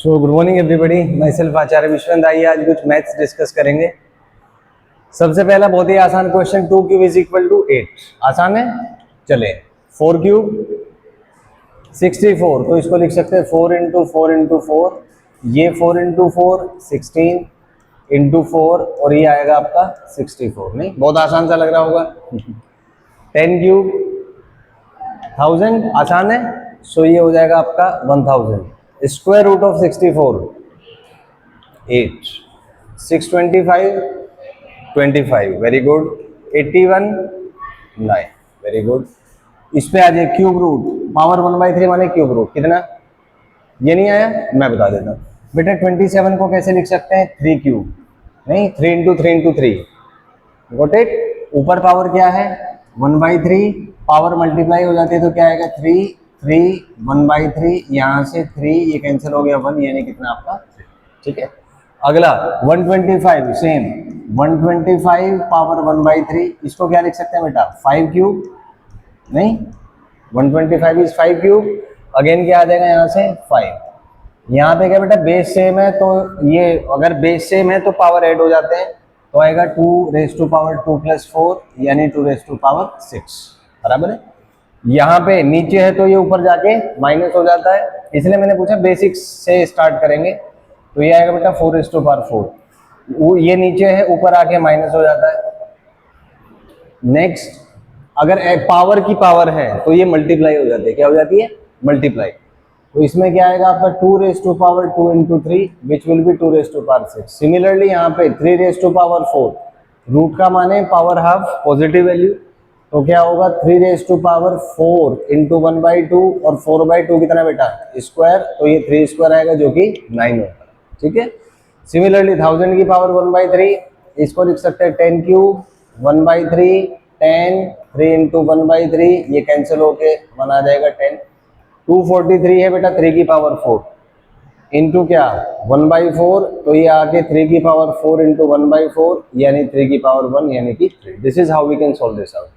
सो good morning everybody, myself Acharya Vishwanath. आइए आज कुछ मैथ्स डिस्कस करेंगे। सबसे पहला बहुत ही आसान question, 2 cube is equal to 8। आसान है, चले। 4 क्यूब 64, तो इसको लिख सकते हैं 4 इंटू 4 इंटू 4, ये 4 इंटू 4 16 इंटू 4, और ये आएगा आपका 64। नहीं, बहुत आसान सा लग रहा होगा। 10 क्यूब 1000, आसान है। सो ये हो जाएगा आपका 1000। Square root of 64 8, 625 25, very good. 81 9, very good. इस पे आ जाए क्यूब रूट, पावर 1/3 माने क्यूब रूट कितना, ये नहीं आया, मैं बता देता हूँ बेटा। 27 को कैसे लिख सकते हैं, 3 क्यूब, नहीं 3 इंटू 3 इंटू 3, गॉट इट। ऊपर पावर क्या है 1/3, पावर मल्टीप्लाई हो जाती है तो क्या आएगा 3 3 1/3, यहाँ से 3 ये कैंसिल हो गया 1, यानी कितना आपका 3। ठीक है, अगला 125, सेम 125 पावर 1/3, इसको क्या लिख सकते हैं बेटा 5 क्यूब, नहीं 125 इज 5 क्यूब। अगेन क्या आ जाएगा यहाँ से 5, यहाँ पे क्या बेटा बेस सेम है, तो ये अगर बेस सेम है तो पावर ऐड हो जाते हैं, तो आएगा 2 रेज टू पावर 2 + 4 यानी 2 रेज टू पावर 6, बराबर है। यहाँ पे नीचे है तो ये ऊपर जाके माइनस हो जाता है, इसलिए मैंने पूछा बेसिक्स से स्टार्ट करेंगे। तो ये आएगा बेटा 4 रेज टू पावर 4, ये नीचे है ऊपर आके माइनस हो जाता है। नेक्स्ट, अगर पावर की पावर है तो ये मल्टीप्लाई हो जाती है, क्या हो जाती है मल्टीप्लाई। तो इसमें क्या आएगा आपका 2 raise to power 2 into 3 which will be 2 raise to power 6। Similarly यहाँ पे 3 रेज टू पावर 4, रूट का माने पावर हाफ पॉजिटिव वैल्यू, तो क्या होगा 3 रेज टू पावर 4 इंटू 1/2, और 4/2 कितना बेटा स्क्वायर, तो ये 3 स्क्वायर आएगा जो कि 9 होगा। ठीक है, सिमिलरली 1000 की पावर 1/3, इसको लिख सकते हैं 10 क्यूब 1/3, 10 3 इंटू 1/3, ये कैंसिल होके 1 आ जाएगा 10। 243 है बेटा 3 की पावर 4 इंटू क्या 1/4, तो ये आके 3 की पावर 4 इंटू 1/4 यानी 3 की पावर 1 यानी कि 3। This is how we can solve this out.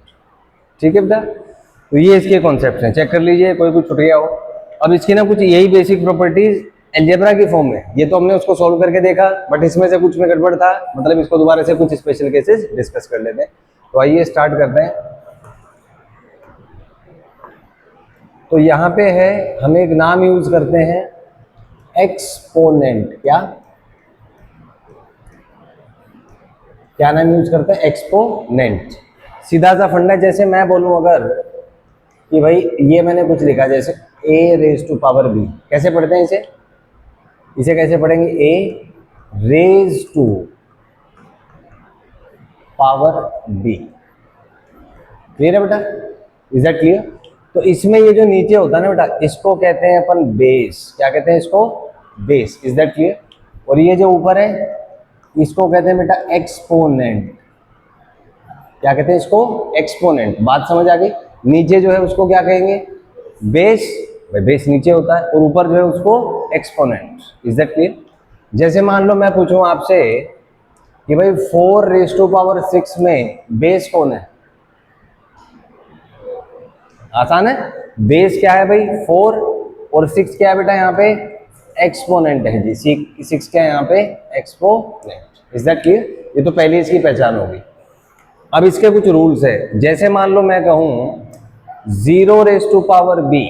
ठीक है बेटा, तो ये इसके कॉन्सेप्ट हैं, चेक कर लीजिए कोई कुछ छुट गया हो। अब इसकी ना कुछ यही बेसिक प्रॉपर्टीज अलजेब्रा की फॉर्म में, ये तो हमने उसको सॉल्व करके देखा, बट इसमें से कुछ में गड़बड़ था, मतलब इसको दोबारा से कुछ स्पेशल केसेस डिस्कस कर लेते हैं। तो आइए स्टार्ट करते हैं। तो यहाँ पे है, हम एक नाम यूज करते हैं एक्सपोनेंट। क्या नाम यूज करते हैं, एक्सपोनेंट। सीधा सा फंडा, जैसे मैं बोलूं अगर कि भाई ये मैंने कुछ लिखा जैसे a raise to power b, कैसे पढ़ते हैं इसे कैसे पढ़ेंगे, a raise to power b। Clear है बेटा, इज दैट क्लियर। तो इसमें ये जो नीचे होता है ना बेटा, इसको कहते हैं अपन बेस। क्या कहते हैं इसको, बेस। Is that clear. और ये जो ऊपर है इसको कहते हैं बेटा एक्सपोनेंट। क्या कहते हैं इसको, एक्सपोनेंट। बात समझ आ गई। नीचे जो है उसको क्या कहेंगे, बेस। भाई बेस नीचे होता है, और ऊपर जो है उसको एक्सपोनेंट। Is that clear. जैसे मान लो मैं पूछूं आपसे कि भाई 4 रेज टू पावर 6 में बेस कौन है, आसान है। बेस क्या है भाई 4, और 6 क्या है बेटा यहाँ पे एक्सपोनेंट है जी। 6 क्या है यहाँ पे एक्सपोनेंट। Is that clear. ये तो पहले इसकी पहचान होगी। अब इसके कुछ रूल्स है। जैसे मान लो मैं कहूं 0 रेज टू पावर b,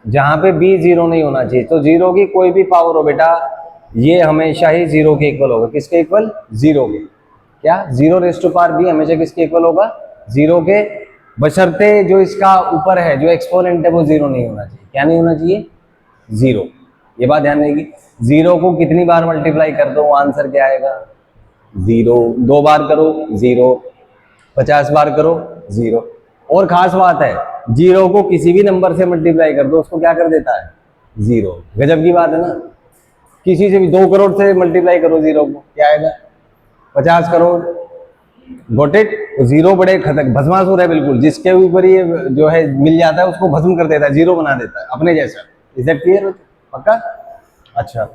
जहां पे b 0 नहीं होना चाहिए, तो 0 की कोई भी पावर हो बेटा, ये हमेशा ही 0 के इक्वल होगा। किसके इक्वल, 0 के। क्या 0 रेज टू पावर b हमेशा किसके इक्वल होगा, 0 के, बशर्ते जो इसका ऊपर है जो एक्सपोनेंट है वो 0 नहीं होना चाहिए। क्या नहीं होना चाहिए, 0। ये बात ध्यान रहेगी। 0 को कितनी बार मल्टीप्लाई कर दो, आंसर क्या आएगा 0। 2 बार करो 0, 50 बार करो 0। और खास बात है, 0 को किसी भी नंबर से मल्टीप्लाई कर दो, उसको क्या कर देता है 0। गजब की बात है ना। किसी से भी 2 करोड़ से मल्टीप्लाई करो 0 को, क्या आएगा 50 करोड़। Got it. 0 बड़े खतरनाक भस्मासुर है बिल्कुल, जिसके ऊपर ये जो है मिल जाता है उसको भस्म कर देता है, 0 बना देता है अपने जैसा। इज दैट क्लियर, पक्का। अच्छा,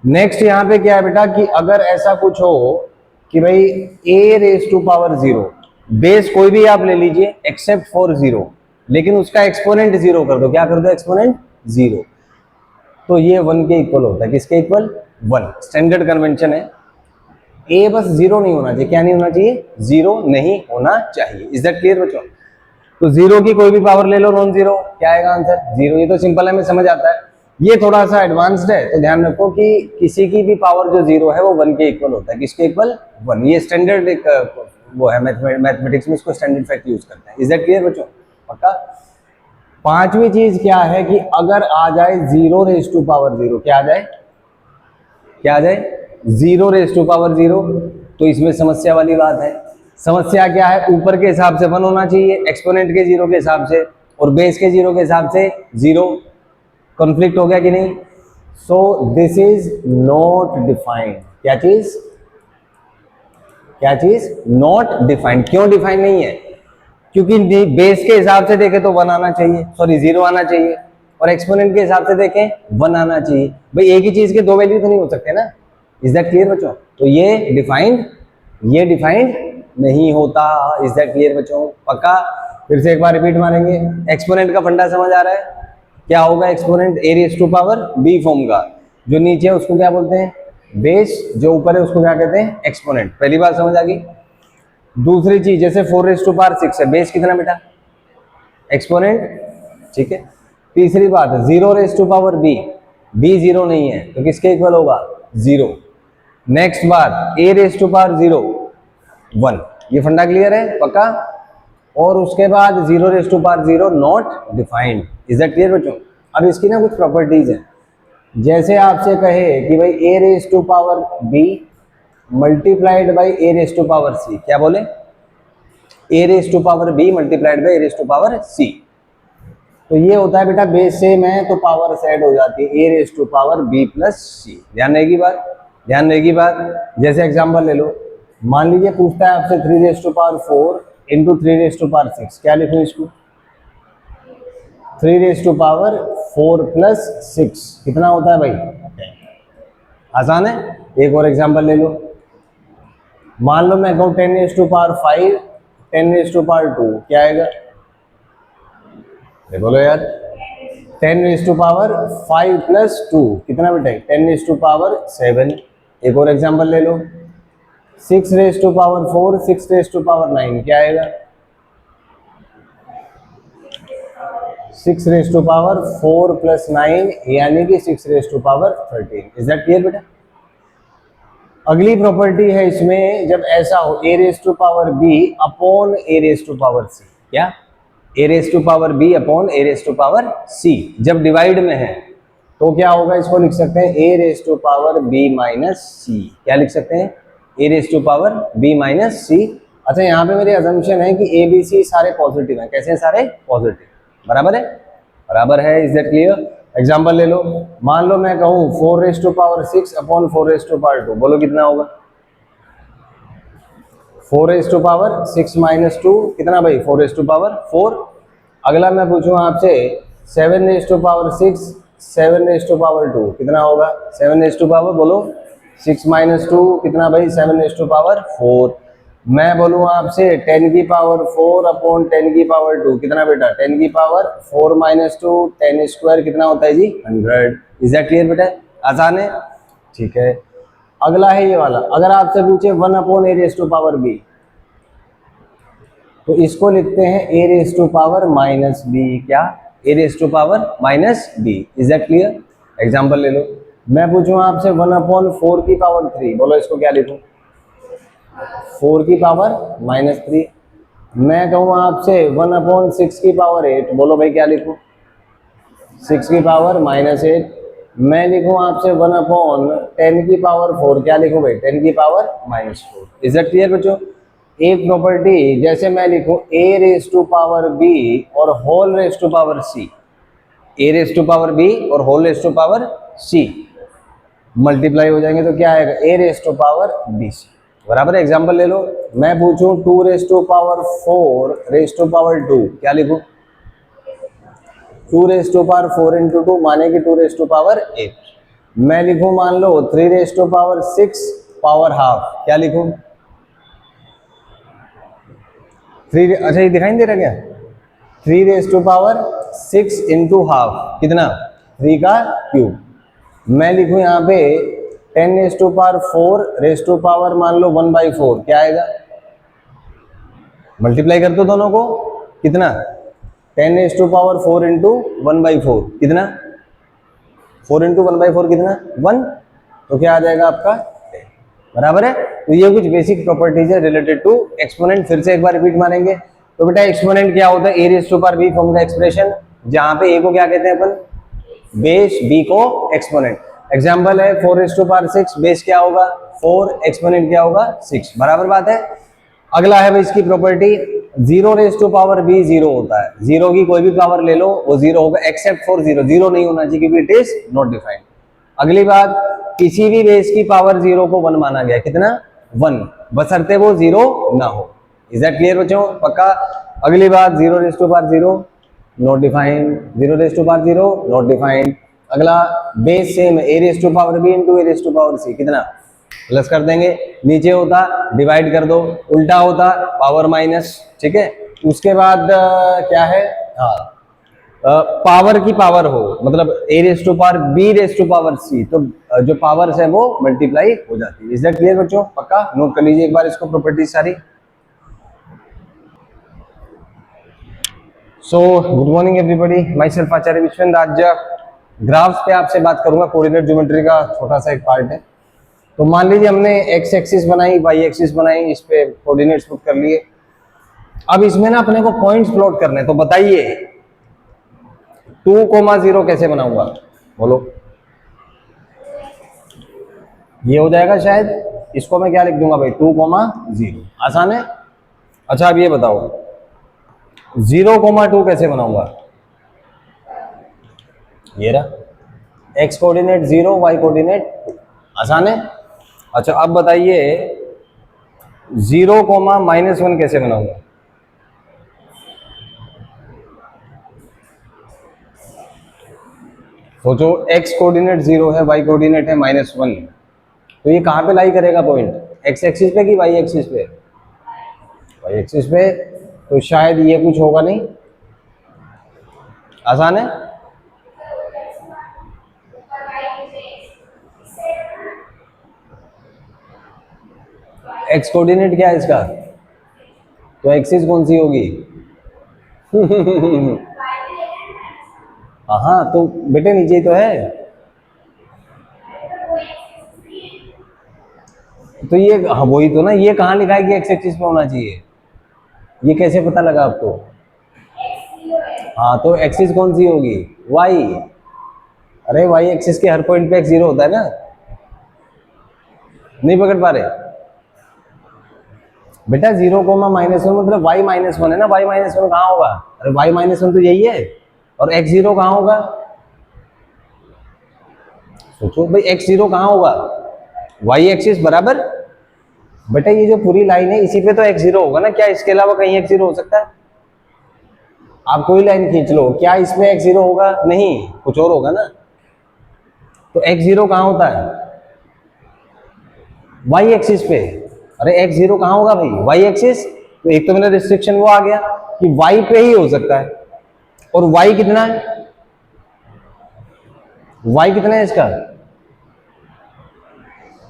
नेक्स्ट यहाँ पे क्या है बेटा कि अगर ऐसा कुछ हो कि भाई a raise to power 0, base कोई भी आप ले लीजिए एक्सेप्ट फॉर 0, लेकिन उसका एक्सपोनेंट 0 कर दो। क्या कर दो, एक्सपोनेंट 0। तो ये 1 के इक्वल होता है। किसके इक्वल? 1। स्टैंडर्ड कन्वेंशन है। ए बस जीरो नहीं होना चाहिए। क्या नहीं होना चाहिए? जीरो नहीं होना चाहिए। इज दैट क्लियर बच्चों? तो जीरो की कोई भी पावर ले लो, नॉन जीरो, क्या आएगा आंसर? जीरो। ये तो सिंपल है, हमें समझ आता है। ये थोड़ा सा एडवांस्ड है, तो ध्यान रखो कि किसी की भी पावर जो जीरो है वो 1 के इक्वल होता है। किसके इक्वल? 1। ये स्टैंडर्ड एक वो है, मैथमेटिक्स में इसको स्टैंडर्ड फैक्ट यूज करते हैं। इज दैट क्लियर बच्चों? पक्का? पांचवी चीज क्या है कि अगर आ जाए zero raise to power zero, क्या आ जाए? क्या आ जाए? Zero raise to power zero, तो इसमें समस्या वाली बात है। समस्या क्या है? ऊपर के हिसाब से 1 होना चाहिए, एक्सपोनेंट के जीरो के हिसाब से, और बेस के जीरो के हिसाब से जीरो। कॉन्फ्लिक्ट हो गया कि नहीं? So this is not defined. क्या चीज? क्या चीज? Not defined. क्यों डिफाइंड नहीं है? क्योंकि बेस के हिसाब से देखें तो 1 आना चाहिए, सॉरी जीरो आना चाहिए, और एक्सपोनेंट के हिसाब से देखें 1 आना चाहिए। भाई एक ही चीज के दो वैल्यू तो नहीं हो सकते ना। इज दैट क्लियर बच्चों? तो ये डिफाइंड नहीं होता। इज दैट क्लियर बच्चों? पक्का? फिर से एक बार रिपीट मारेंगे। एक्सपोनेंट का फंडा समझ आ रहा है? क्या होगा exponent? A raise to power B form का। जो नीचे है उसको क्या बोलते हैं? बेस। जो ऊपर है उसको क्या कहते हैं? एक्सपोनेंट। पहली बात समझ आ गई। दूसरी चीज, जैसे 4 रेज टू पावर 6 है, बेस कितना बेटा? एक्सपोनेंट। ठीक है। तीसरी बात, 0 raise to power B, B zero नहीं है तो किसके इक्वल होगा? जीरो। नेक्स्ट बात, ए रेज टू पावर 0 1। ये फंडा क्लियर है? पक्का? और उसके बाद 0 raise to power 0 not defined. Is that clear बच्चों? अब इसकी ना कुछ प्रॉपर्टीज हैं। जैसे आपसे कहे कि भाई A raise to power B multiplied by A raise to power सी, क्या बोले? A raise to power B multiplied by A raise to power C. तो ये होता है बेटा बेस सेम है तो पावर ऐड हो जाती है, A raise to power B plus C. ध्यान रहेगी बात? ध्यान रहेगी बात? जैसे एग्जांपल ले लो, मान लीजिए पूछता है आपसे 3 raise to power 4 into 3 raise to power 6, क्या लिखूं इसको? 3 रेज टू पावर 4 प्लस 6 कितना होता है भाई? आसान है। एक और एग्जांपल ले लो, मान लो मैं कहूँ 10 raise to power 5 10 raise to power 2, क्या आएगा? बोलो यार। 10 रेज टू पावर 5 प्लस 2 कितना बेटा? 10 रेज टू पावर 7। एक और एग्जांपल ले लो, 6 raise to power 4 6 raise to power 9, क्या आएगा? 6 रेज टू पावर 4 प्लस 9 यानी कि 6 raise to power 13। Is that clear बेटा? अगली प्रॉपर्टी है इसमें, जब ऐसा हो a raise to power b upon a raise to power सी, क्या? A raise to power b upon a raise to power c जब डिवाइड में है तो क्या होगा? इसको लिख सकते हैं a raise to power b minus c. क्या लिख सकते हैं? A raise to power b minus c. अच्छा, यहाँ पे मेरी अजम्पशन है कि ए बी सी सारे पॉजिटिव हैं। कैसे हैं? सारे पॉजिटिव। बराबर है? बराबर है। Is that clear? एग्जाम्पल ले लो, मान लो मैं कहूँ 4 raise to power 6 upon 4 raise to power 2, बोलो कितना होगा? 4 रेज टू पावर 6 माइनस 2 कितना भाई? 4 रेज टू पावर 4। अगला मैं पूछूं आपसे 7 raise to power 6 7 raise to power 2 कितना होगा? 7 रेज टू पावर बोलो 6 माइनस 2 कितना भाई? 7 रेज टू पावर 4। मैं बोलूँ आपसे 10 की पावर 4 अपॉन 10 की पावर 2 कितना बेटा? 10 की पावर 4 माइनस 2 10 स्क्वायर कितना होता है जी? 100। इज दैट क्लियर बेटा? आसान है? ठीक है। अगला है ये वाला, अगर आपसे पूछे 1 upon a raise to power b तो इसको लिखते हैं a raise to power minus b. क्या? A raise to power minus b. Is that clear? Example ले लो, मैं पूछूं आपसे 1 अपॉन 4 की पावर 3, बोलो इसको क्या लिखूं? 4 की पावर माइनस 3। मैं कहूँ आपसे 1 अपॉन 6 की पावर 8, बोलो भाई क्या लिखूं? 6 की पावर माइनस 8। मैं लिखूं आपसे 1 अपॉन 10 की पावर 4, क्या लिखूं भाई? 10 की power minus 4। Is that clear बच्चों? एक प्रॉपर्टी, जैसे मैं लिखूं a raise to power b और whole raise to power c, a raise to power b और whole raise to power c multiply हो जाएंगे तो क्या आएगा? A raise to power b c. बराबर है? एग्जाम्पल ले लो, मैं पूछूं 2 raise to power 4 raise to power 2, क्या लिखूं? 2 रेज टू पावर 4 इंटू 2 माने कि 2 रेज टू पावर 8। मैं लिखूं मान लो 3 raise to power 6 power half, क्या लिखूं? 3, अच्छा ये दिखाई नहीं दे रहा क्या? 3 raise to power 6 into half कितना? 3 का क्यूब। मैं लिखूं यहाँ पे 10⁴ रेस टू पावर मान लो 1/4, क्या आएगा? मल्टीप्लाई कर दो दोनों को, कितना? 10⁴ इंटू 1/4 कितना? 4 इंटू 1/4 कितना? 1। तो क्या आ जाएगा आपका? 10। बराबर है। तो ये कुछ बेसिक प्रॉपर्टीज है रिलेटेड टू एक्सपोनेंट। फिर से एक बार रिपीट मारेंगे। तो बेटा एक्सपोनेंट क्या होता है? a⁴ फॉर्म का एक्सप्रेशन, जहां पे a को क्या कहते हैं अपन? बेस, b को एक्सपोनेंट। एग्जांपल है 4⁶ बेस क्या होगा? 4, एक्सपोनेंट क्या होगा? 6। बराबर बात है। अगला है भाई इसकी प्रॉपर्टी 0⁵b 0 होता है। जीरो की कोई भी पावर ले लो वो 0 होगा, एक्सेप्ट फॉर 0। 0 नहीं होना चाहिए क्योंकि इट इज नॉट डिफाइंड। अगली बात, किसी भी बेस की पावर 0 को 1 माना गया। कितना? 1, बशर्ते वो 0 ना हो। इज दैट क्लियर बच्चों? पक्का? अगली बात 0⁵0 नॉट डिफाइंड, 0⁵0 नॉट डिफाइंड। अगला बेस सेम है, a⁵b इंटू a⁴c, कितना? प्लस कर देंगे। नीचे होता डिवाइड कर दो, उल्टा होता पावर माइनस। ठीक है। उसके बाद क्या है? हाँ, पावर की पावर हो, मतलब a⁵b⁴c, तो जो पावर्स है वो मल्टीप्लाई हो जाती है। इज दैट क्लियर बच्चों? पक्का? नोट कर लीजिए एक बार इसको, प्रॉपर्टी सारी। So good morning everybody, myself Acharya Vishwendra. आज ग्राफ्स पे आपसे बात करूंगा। कोऑर्डिनेट ज्योमेट्री का छोटा सा एक पार्ट है। तो मान लीजिए हमने एक्स एक्सिस बनाई, वाई एक्सिस बनाई, इस पे कोऑर्डिनेट्स पुट कर लिए। अब इसमें ना अपने को पॉइंट्स प्लॉट करने हैं। तो बताइए 2,0 कैसे बनाऊंगा? बोलो। ये हो जाएगा शायद। इसको मैं क्या लिख दूंगा भाई? 2,0। आसान है। अच्छा अब ये बताओ 0,2 कैसे बनाऊंगा? ये रहा, एक्स कोऑर्डिनेट 0, वाई कोऑर्डिनेट 2। आसान है। अच्छा अब बताइए 0,-1 कैसे बनाऊंगा? सोचो, एक्स कोऑर्डिनेट 0 है, वाई कोऑर्डिनेट है -1, तो ये कहां पे लाई करेगा पॉइंट? एक्स एक्सिस पे कि वाई एक्सिस पे? वाई एक्सिस पे। तो शायद ये कुछ होगा नहीं। आसान है। एक्स कोऑर्डिनेट क्या है इसका? तो एक्सिस कौन सी होगी? हाँ, तो बेटे नीचे ही तो है। तो ये हाँ वही तो ना, ये कहाँ लिखा है कि एक्स एक्सिस पे होना चाहिए? ये कैसे पता लगा आपको? हाँ, तो एक्सिस कौन सी होगी? वाई। अरे वाई एक्सिस के हर पॉइंट पे x0 होता है ना। नहीं पकड़ पा रहे बेटा? 0,-1 मतलब y-1 है ना। y-1 कहाँ होगा? अरे y-1 तो यही है। और x0 कहाँ होगा? सोचो भाई, x0 कहाँ होगा? y एक्सिस बराबर। बेटा ये जो पूरी लाइन है इसी पे तो x0 होगा ना। क्या इसके अलावा कहीं x0 हो सकता है? आप कोई लाइन खींच लो, क्या इसमें x0 होगा? नहीं, कुछ और होगा ना। तो x0 कहाँ होता है? y एक्सिस पे। अरे x0 कहाँ होगा भाई? y axis. तो एक तो मेरा रिस्ट्रिक्शन वो आ गया कि y पे ही हो सकता है। और y कितना है? y कितना है इसका?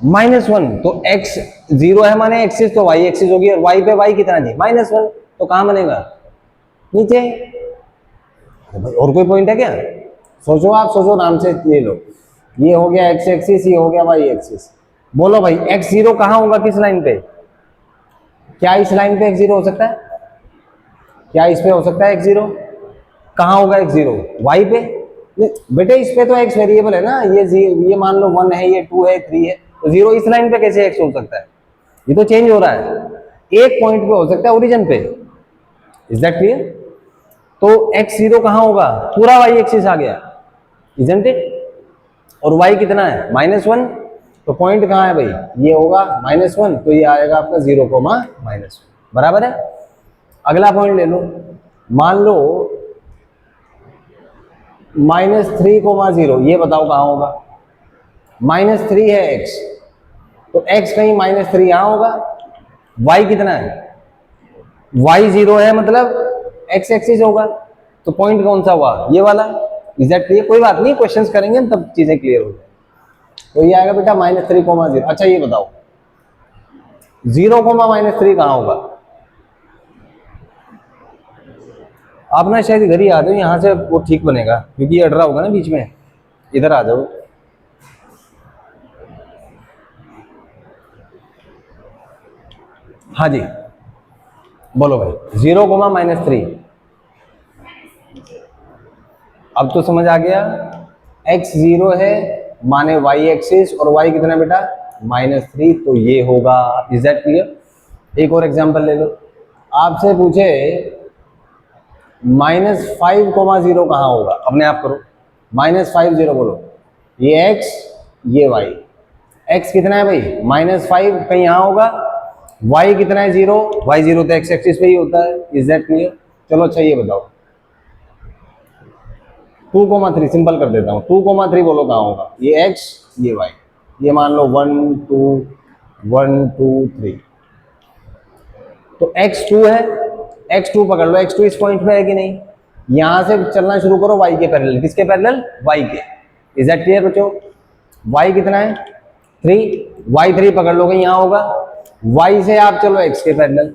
-1। तो x0 है माने एक्सिस, तो y एक्सिस होगी। और y पे y कितना जी? -1। तो कहां बनेगा? नीचे। भाई और कोई पॉइंट है क्या? सोचो, आप सोचो, नाम से ले लो। ये हो गया x एक्सिस, ये हो गया y एक्सिस। बोलो भाई x0 कहां होगा? किस लाइन पे? क्या इस लाइन पे x0 हो सकता है? क्या इस पे हो सकता है x0? कहां होगा x0? y पे। बेटे इस पे तो x वेरिएबल है ना। ये मान लो 1 है, ये 2 है, 3 है, तो 0 इस लाइन पे कैसे x हो सकता है? ये तो चेंज हो रहा है। एक पॉइंट पे हो सकता है, ओरिजिन पे। Is that clear? तो x0 कहां होगा? पूरा y एक्सिस आ गया, इजंट इट? और y कितना है? -1। तो पॉइंट कहां है भाई? ये होगा -1, तो ये आएगा आपका 0,-1। बराबर है। अगला पॉइंट ले लो। मान लो -3,0, ये बताओ कहां होगा? -3 है x, तो x कहीं -3 यहां होगा। y कितना है? y 0 है, मतलब x एक्सिस होगा। तो पॉइंट कौन सा हुआ? ये वाला। Is that clear? कोई बात नहीं, क्वेश्चंस करेंगे तब चीजें क्लियर हो जाएंगी। तो ये आएगा बेटा -3,0। अच्छा ये बताओ 0,-3 कहाँ होगा? आप ना शायद इधर ही आ जाओ, यहाँ से वो ठीक बनेगा, क्योंकि ये अड़ रहा होगा ना बीच में। इधर आ जाओ। हाँ जी बोलो भाई, 0,-3। अब तो समझ आ गया। x 0 है माने y एक्सिस, और y कितना बेटा -3, तो ये होगा। Is that clear? एक और एग्जांपल ले लो। आपसे पूछे -5,0 कहाँ होगा? अपने आप करो, -5,0 बोलो। ये x ये y। x कितना है भाई -5, कहीं यहाँ होगा। y कितना है 0, y 0 तो x एक्सिस पे ही होता है। Is that clear? चलो अच्छा ये बताओ 2,3, सिंपल कर देता हूँ। 2,3 बोलो कहाँ होगा? ये x ये y, ये मान लो 1 2 1 2 3, तो x2 है, x2 पकड़ लो। x2 इस पॉइंट पे है कि नहीं? यहां से चलना शुरू करो y के पैरेलल। किसके पैरेलल? y के। इज दैट क्लियर बच्चों? y कितना है 3, y3 पकड़ लो, कहीं यहाँ होगा। y से आप चलो x के पैरेलल।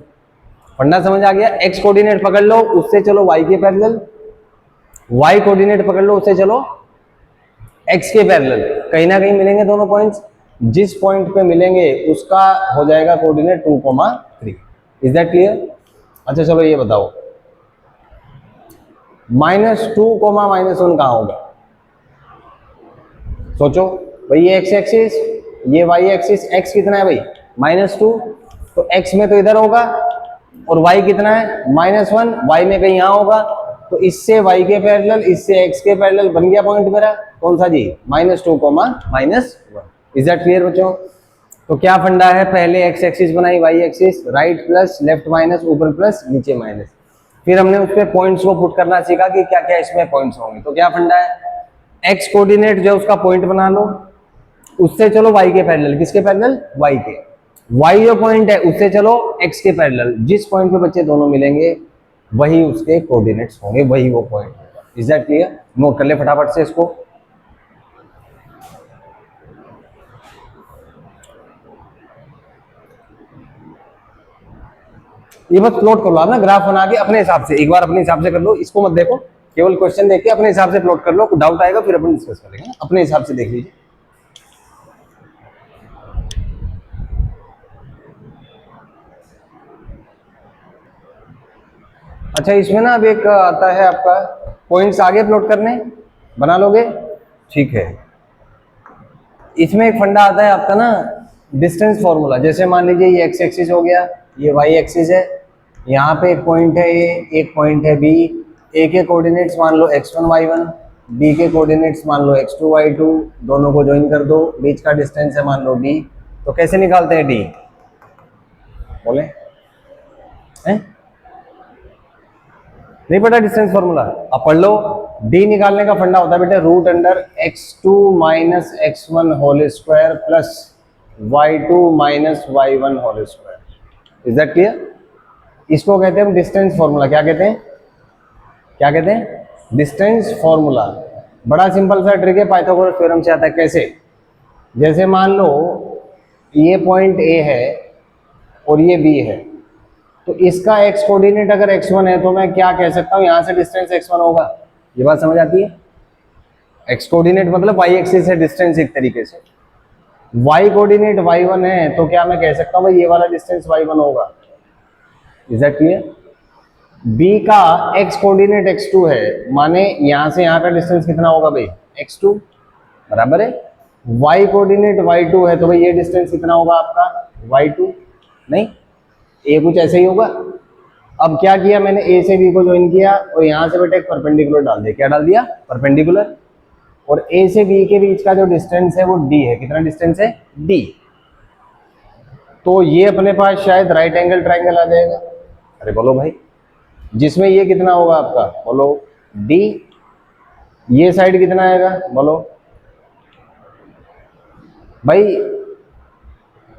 फंडा समझ आ गया? x कोऑर्डिनेट पकड़ लो, उससे चलो y के पैरेलल। y कोऑर्डिनेट पकड़ लो, उससे चलो x के पैरेलल। कहीं ना कहीं मिलेंगे दोनों पॉइंट्स। जिस पॉइंट पे मिलेंगे उसका हो जाएगा कोऑर्डिनेट 2,3। Is that clear? अच्छा चलो ये बताओ -2, -1 कहाँ होगा? सोचो भाई। ये x एक्सिस, ये y एक्सिस। x कितना है भाई -2, तो x में तो इधर होगा, और y कितना है -1, y में कहीं यहाँ होगा। तो इससे y के पैरेलल, इससे x के पैरेलल, बन गया पॉइंट मेरा। कौन सा जी? -2, -1। इज दैट क्लियर बच्चों? तो क्या फंडा है? पहले x एक्सिस बनाई, y axis, right plus, left minus, ऊपर प्लस, नीचे माइनस। फिर हमने उस पे पॉइंट्स को पुट करना सीखा कि क्या क्या इसमें पॉइंट्स होंगे। तो क्या फंडा है? x कोऑर्डिनेट जो उसका पॉइंट बना लो, उससे चलो y के पैरेलल। किसके पैरेलल? y के। y जो पॉइंट है उससे चलो x के पैरेलल। जिस पॉइंट पे बच्चे दोनों मिलेंगे वही उसके कोऑर्डिनेट्स होंगे, वही वो पॉइंट होगा। Is that clear? नोट कर ले फटाफट से इसको। ये बस प्लॉट कर लो आप ना, ग्राफ बना के अपने हिसाब से। एक बार अपने हिसाब से कर लो, इसको मत देखो, केवल क्वेश्चन देख के अपने हिसाब से प्लॉट कर लो। कुछ डाउट आएगा फिर अपन डिस्कस करेंगे। अपने हिसाब से देख लीजिए। अच्छा इसमें ना अब एक आता है आपका पॉइंट्स आगे प्लॉट करने, बना लोगे? ठीक है। इसमें एक फंडा आता है आपका ना डिस्टेंस फॉर्मूला। जैसे मान लीजिए ये x एक्सिस हो गया, ये y एक्सिस है, यहाँ पे एक पॉइंट है A, एक पॉइंट है B। A के कोऑर्डिनेट्स मान लो x1 y1, B के कोऑर्डिनेट्स मान लो x2 y2। दोनों को ज्वाइन कर दो, बीच का डिस्टेंस है मान लो d। तो कैसे निकालते हैं d? बोले हैं? नहीं पता डिस्टेंस फॉर्मूला? अब पढ़ लो। d निकालने का फंडा होता है बेटे √x2 minus x1 whole square plus y2 minus y1 whole square. Is that clear? इसको कहते हैं हम डिस्टेंस फॉर्मूला। क्या कहते हैं? क्या कहते हैं? Distance formula. बड़ा सिंपल सा ट्रिक है, पाइथागोरस थ्योरम से आता है। कैसे? जैसे मान लो ये पॉइंट A है और ये B है, तो इसका x कोऑर्डिनेट अगर x1 है तो मैं क्या कह सकता हूँ, यहाँ से डिस्टेंस x1 होगा। ये बात समझ आती है? x कोऑर्डिनेट मतलब y एक्सिस है डिस्टेंस एक तरीके से। y कोऑर्डिनेट y1 है तो क्या मैं कह सकता हूँ भाई ये वाला डिस्टेंस y1 होगा। Is that clear? B का x कोऑर्डिनेट x2 है, माने यहाँ से यहाँ का डिस्टेंस कितना होगा भाई x2, बराबर है। y कोऑर्डिनेट y2 है तो भाई ये डिस्टेंस कितना होगा आपका y2। नहीं, ये कुछ ऐसे ही होगा। अब क्या किया मैंने, A से B को ज्वाइन किया और यहाँ से बेटा एक परपेंडिकुलर डाल दिया। क्या डाल दिया? परपेंडिकुलर। और A से B के बीच का जो डिस्टेंस है वो D है। कितना डिस्टेंस है? D। तो ये अपने पास शायद राइट एंगल ट्राइंगल आ जाएगा। अरे बोलो भाई, जिसमें ये कितना होगा आपका? बोलो D। ये साइड कितना आएगा? बोलो भाई,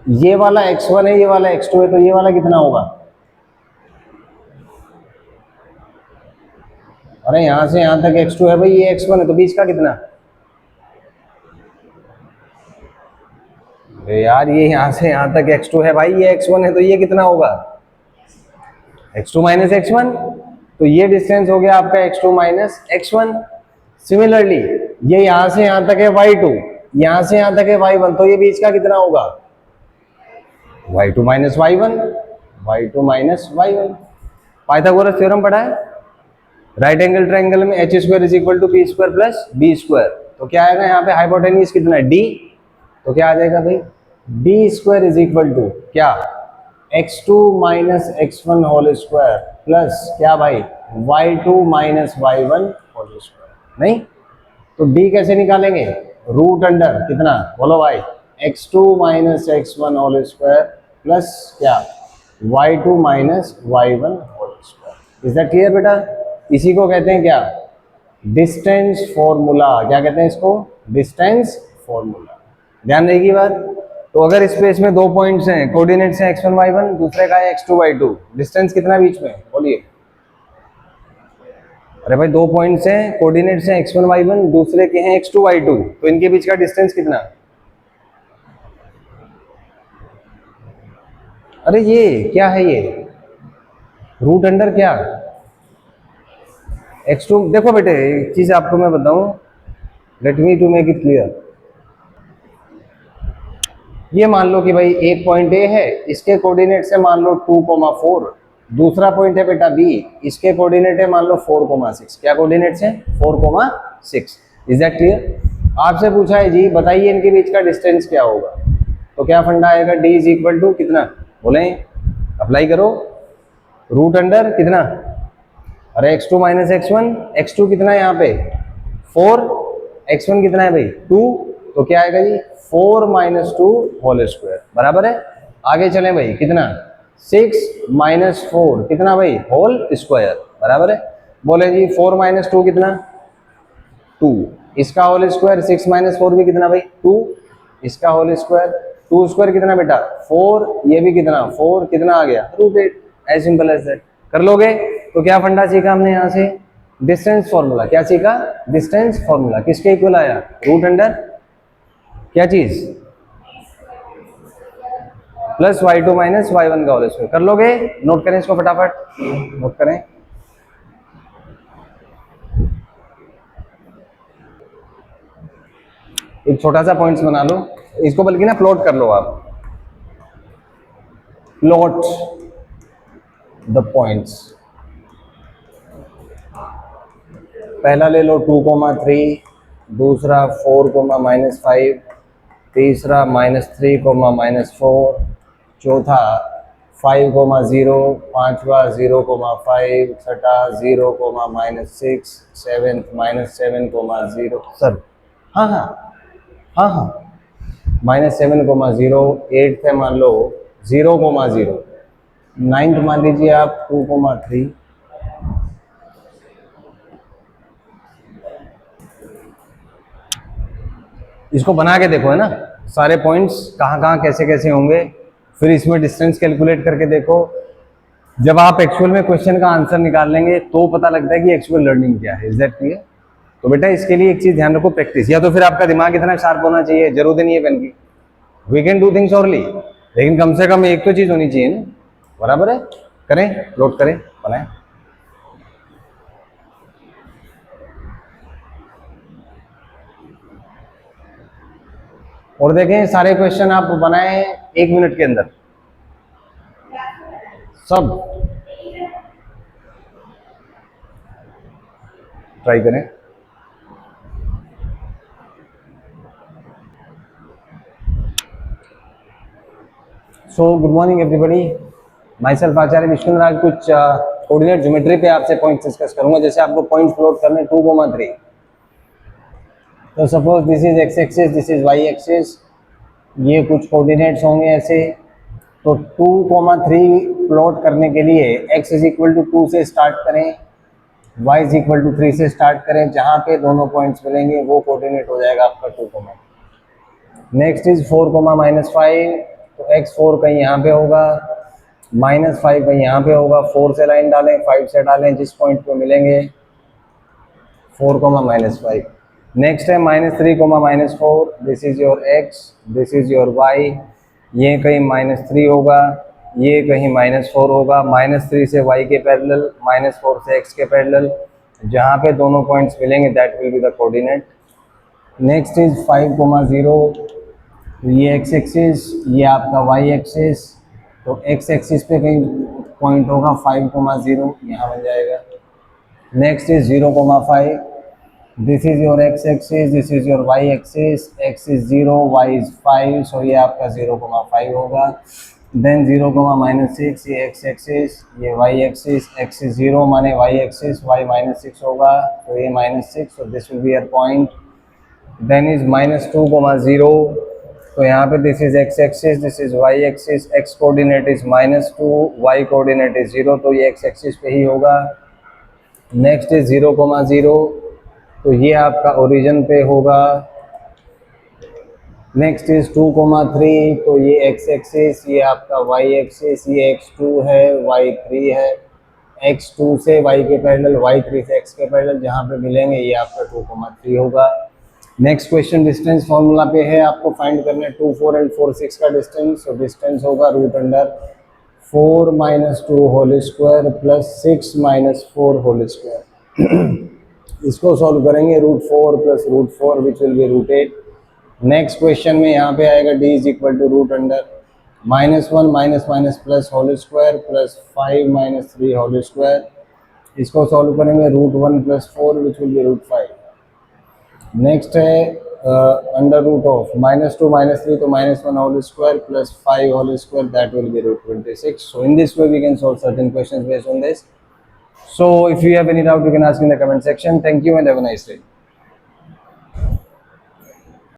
ये वाला x1 है, ये वाला x2 है, तो ये वाला कितना होगा? अरे यहां से यहां तक x2 है भाई, ये x1 है, तो बीच का कितना? अरे यार ये यहाँ से यहाँ तक x2 है भाई, ये x1 है, तो ये कितना होगा x2 माइनस x1, तो ये डिस्टेंस हो गया आपका x2 माइनस x1। सिमिलरली ये यहाँ से यहाँ तक है y2, यहाँ से यहाँ तक है y1, तो ये बीच का कितना होगा y2 minus y1, y2 minus y1। Pythagoras theorem पढ़ा है, राइट एंगल ट्रायंगल में H square is equal to P square plus B square, तो क्या आएगा यहाँ पे हाइपोटेन्यूज कितना है d, तो क्या आ जाएगा भाई D square is equal to क्या x2 minus x1 whole square plus क्या भाई y2 minus y1 whole square. नहीं तो d कैसे निकालेंगे, रूट अंडर कितना बोलो भाई x2 minus x1 whole square plus क्या y2 minus y1 whole square. Is that clear बेटा? इसी को कहते हैं क्या डिस्टेंस फॉर्मूला, क्या कहते हैं इसको डिस्टेंस फॉर्मूला। ध्यान रहेगी बात। तो अगर स्पेस में दो पॉइंट्स हैं, कोऑर्डिनेट्स हैं x1 y1, दूसरे का है x2 y2, डिस्टेंस कितना बीच में बोलिए? अरे भाई दो पॉइंट्स हैं, कोऑर्डिनेट्स हैं x1 y1, दूसरे के हैं x2 y2, तो इनके बीच का डिस्टेंस कितना? अरे ये क्या है, ये रूट अंडर क्या x2। देखो बेटे एक चीज आपको मैं बताऊं, let me to make it clear. ये मान लो कि भाई एक पॉइंट ए है, इसके कोऑर्डिनेट्स है मान लो 2,4, दूसरा पॉइंट है बेटा बी, इसके कोऑर्डिनेट है मान लो 4,6। क्या कोऑर्डिनेट्स हैं 4,6। Is that clear? आपसे पूछा है जी बताइए इनके बीच का डिस्टेंस क्या होगा, तो क्या फंडा आएगा d इज इक्वल टू कितना बोले, अप्लाई करो रूट अंडर कितना, अरे x2 माइनस x1, x2 कितना है यहाँ पे 4, x1 कितना है भाई 2, तो क्या आएगा जी 4 माइनस 2 होल स्क्वायर बराबर है। आगे चलें भाई कितना 6 माइनस 4 कितना भाई होल स्क्वायर बराबर है। बोले जी 4 माइनस 2 कितना 2, इसका होल स्क्वायर 6 माइनस 4 भी कितना भाई 2, इसका होल स्क्वायर 2 स्क्वायर कितना बेटा 4, ये भी कितना 4, कितना आ गया root 8। As simple as that. कर लोगे? तो क्या फंडा सीखा हमने यहाँ से डिस्टेंस फॉर्मूला। क्या सीखा डिस्टेंस फॉर्मूला, किसके इक्वल आया रूट अंडर क्या चीज प्लस y2 माइनस y1 का होल स्क्वायर। कर लोगे? नोट करें इसको फटाफट नोट करें। एक छोटा सा पॉइंट्स बना लो, इसको बल्कि ना प्लॉट कर लो आप, प्लॉट द पॉइंट्स। पहला ले लो 2,3, दूसरा 4,-5, तीसरा -3,-4, चौथा 5,0, पांचवा 0,5, छठा 0,-6, सेवेंथ -7,0 सर हाँ -7,0, 8th है मान लो 0,0, 9th मान लीजिए आप 2,3, इसको बना के देखो है ना सारे पॉइंट्स कहाँ कैसे कैसे होंगे, फिर इसमें डिस्टेंस कैलकुलेट करके देखो। जब आप एक्चुअल में क्वेश्चन का आंसर निकाल लेंगे तो पता लगता है कि एक्चुअल लर्निंग क्या है। Is that clear? तो बेटा इसके लिए एक चीज ध्यान रखो, प्रैक्टिस। या तो फिर आपका दिमाग इतना शार्प होना चाहिए, जरूरत नहीं है पेन की, we can do things orally, लेकिन कम से कम एक तो चीज होनी चाहिए ना, बराबर है। करें, नोट करें, बनाएं। और देखें सारे क्वेश्चन आप बनाए 1 मिनट के अंदर सब, ट्राई करें। So good morning everybody, myself Acharya Vishnu. आज कुछ कोऑर्डिनेट ज्योमेट्री पे आपसे पॉइंट डिस्कस करूंगा। जैसे आपको पॉइंट प्लॉट करने 2,3, तो suppose this is x axis, this is y axis, ये कुछ कोऑर्डिनेट्स होंगे ऐसे। तो 2,3 प्लॉट करने के लिए x इज इक्वल टू 2 से स्टार्ट करें, y इज इक्वल टू 3 से स्टार्ट करें, जहाँ पे दोनों पॉइंट्स मिलेंगे वो कोऑर्डिनेट हो जाएगा आपका 2,। नेक्स्ट इज 4,-5, तो x 4 कहीं यहाँ पे होगा, -5 कहीं यहाँ पे होगा। 4 से लाइन डालें, 5 से डालें, जिस पॉइंट पे मिलेंगे 4,-5। नेक्स्ट है -3 -4, this is your x, this is your y। ये कहीं -3 होगा, ये कहीं -4 होगा। -3 से y के पैरेलल, -4 से x के पैरेलल, जहाँ पे दोनों पॉइंट्स मिलेंगे that will be the coordinate. Next is 5 0, ये x एक्सिस, ये आपका y एक्सिस। तो x एक्सिस पे कहीं पॉइंट होगा 5 0, यहाँ बन जाएगा। Next is 0 5, this is your x axis, this is your y axis. x is 0, y is 5, सो ये आपका 0 5 होगा। देन 0 -6, ये x एक्सिस, ये y एक्सिस। x इज 0 माने y एक्सिस, y -6 होगा, तो ये -6, so this will be your point. Then is -2 0, तो यहाँ पे this is x axis, this is y axis. x coordinate is -2, y coordinate is 0, तो ये x एक्सिस पे ही होगा। नेक्स्ट इज 0 0, तो ये आपका ओरिजिन पे होगा। नेक्स्ट इज 2 3, तो ये x एक्सिस, ये आपका y एक्सिस, ये x2 है, y3 है। x2 से y के पैरेलल, y3 से x के पैरेलल, जहाँ पे मिलेंगे ये आपका 2 3 होगा। नेक्स्ट क्वेश्चन डिस्टेंस फॉर्मूला पे है, आपको फाइंड करना है 2 4 एंड 4 6 का डिस्टेंस। तो डिस्टेंस होगा √4 - 2 whole square plus 6 - 4 whole square. इसको सॉल्व करेंगे, √4 + √4 which will be √8। Next question में यहाँ पे आएगा d is equal to -1 - plus whole square plus 5 - 3 whole square. इसको सॉल्व करेंगे, √1 + 4 विच विल बी √5। नेक्स्ट है √(-2 - 3), तो -1 whole square plus 5 whole square, that will be √26। So in this way we can solve certain questions based on this. So if you have any doubt, you can ask in the comment section. Thank you and have a nice day.